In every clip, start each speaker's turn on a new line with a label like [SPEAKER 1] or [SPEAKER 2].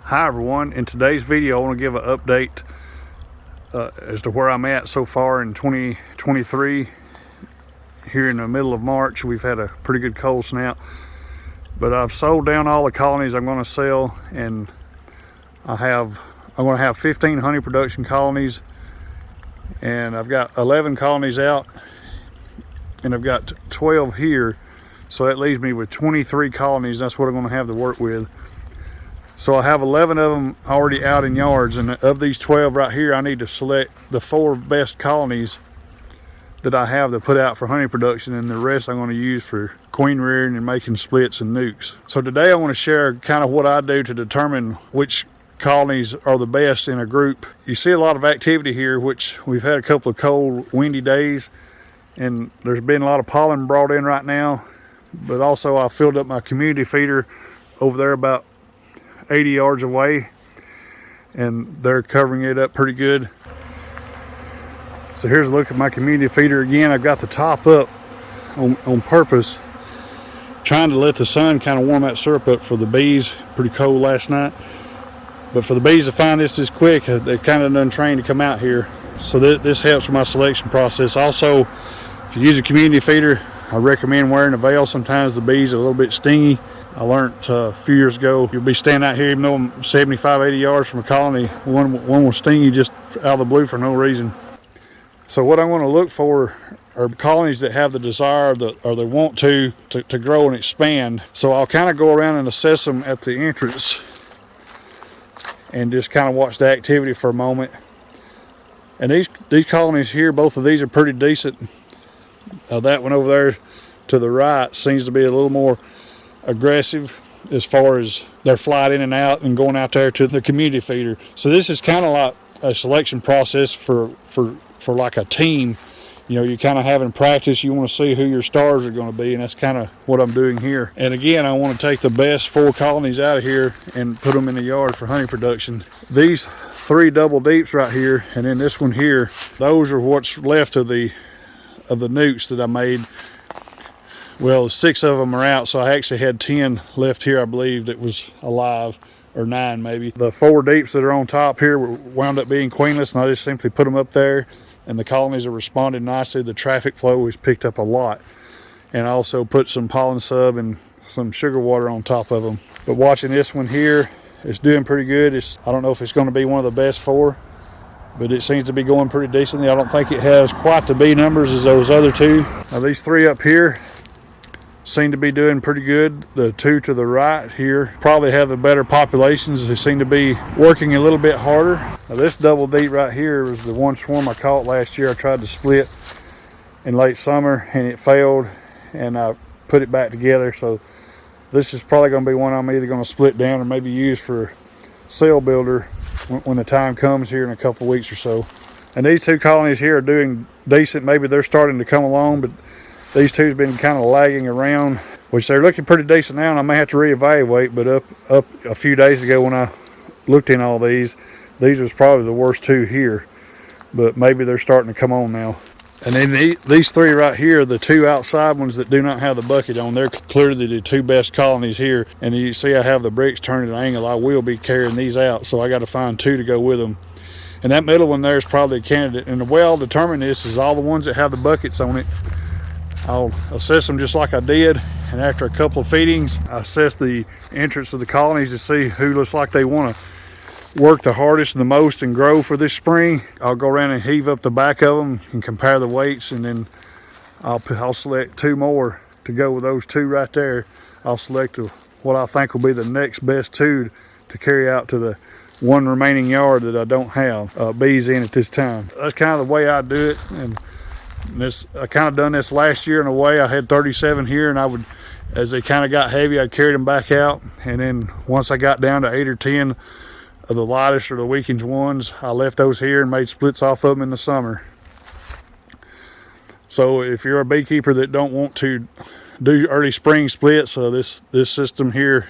[SPEAKER 1] Hi everyone, in today's video I want to give an update as to where I'm at so far in 2023. Here in the middle of March we've had a pretty good cold snap, but I've sold down all the colonies I'm going to sell, and I'm going to have 15 honey production colonies, and I've got 11 colonies out and I've got 12 here, so that leaves me with 23 colonies. That's what I'm going to have to work with. So I have 11 of them already out in yards, and of these 12 right here, I need to select the 4 best colonies that I have to put out for honey production, and the rest I'm going to use for queen rearing and making splits and nukes. So today I want to share kind of what I do to determine which colonies are the best in a group. You see a lot of activity here, which we've had a couple of cold, windy days, and there's been a lot of pollen brought in right now, but also I filled up my community feeder over there about 80 yards away, and they're covering it up pretty good. So here's a look at my community feeder again. I've got the top up on purpose, trying to let the sun kind of warm that syrup up for the bees. Pretty cold last night, but for the bees to find this quick, they're kind of untrained to come out here. So this helps with my selection process. Also, if you use a community feeder, I recommend wearing a veil. Sometimes the bees are a little bit stingy. I learned a few years ago, you'll be standing out here, even though I'm 75, 80 yards from a colony, one will sting you just out of the blue for no reason. So what I want to look for are colonies that have the desire or they want to grow and expand. So I'll kind of go around and assess them at the entrance and just kind of watch the activity for a moment. And these colonies here, both of these are pretty decent. That one over there to the right seems to be a little more aggressive as far as their flight in and out and going out there to the community feeder. So this is kind of like a selection process for like a team. You know, you kind of having practice, you want to see who your stars are going to be, and that's kind of what I'm doing here. And again, I want to take the best 4 colonies out of here and put them in the yard for honey production. These 3 double deeps right here, and then this one here, those are what's left of the nukes that I made. Well, 6 of them are out, so I actually had 10 left here, I believe, that was alive, or 9 maybe. The 4 deeps that are on top here wound up being queenless, and I just simply put them up there, and the colonies are responding nicely. The traffic flow has picked up a lot, and I also put some pollen sub and some sugar water on top of them. But watching this one here, it's doing pretty good. I don't know if it's going to be one of the best 4, but it seems to be going pretty decently. I don't think it has quite the bee numbers as those other 2. Now these 3 up here seem to be doing pretty good. The 2 to the right here probably have the better populations. They seem to be working a little bit harder. Now this double deep right here was the one swarm I caught last year. I tried to split in late summer and it failed, and I put it back together. So this is probably going to be one I'm either going to split down or maybe use for cell builder when the time comes here in a couple of weeks or so. And these 2 colonies here are doing decent. Maybe they're starting to come along, but these 2's been kind of lagging around, which they're looking pretty decent now, and I may have to reevaluate. But up a few days ago when I looked in all these was probably the worst 2 here, but maybe they're starting to come on now. And then these 3 right here, the 2 outside ones that do not have the bucket on, they're clearly the 2 best colonies here. And you see I have the bricks turned at an angle. I will be carrying these out, so I got to find 2 to go with them. And that middle one there is probably a candidate. And the way I'll determine this is all the ones that have the buckets on it, I'll assess them just like I did, and after a couple of feedings, I assess the entrance of the colonies to see who looks like they want to work the hardest and the most and grow for this spring. I'll go around and heave up the back of them and compare the weights, and then I'll select 2 more to go with those 2 right there. I'll select what I think will be the next best 2 to carry out to the 1 remaining yard that I don't have bees in at this time. That's kind of the way I do it. And I kind of done this last year in a way. I had 37 here, and I would, as they kind of got heavy, I'd carry them back out, and then once I got down to 8 or 10 of the lightest or the weakest ones, I left those here and made splits off of them in the summer. So if you're a beekeeper that don't want to do early spring splits, this system here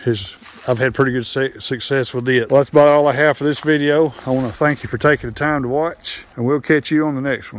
[SPEAKER 1] I've had pretty good success with it. Well, that's about all I have for this video. I want to thank you for taking the time to watch, and we'll catch you on the next one.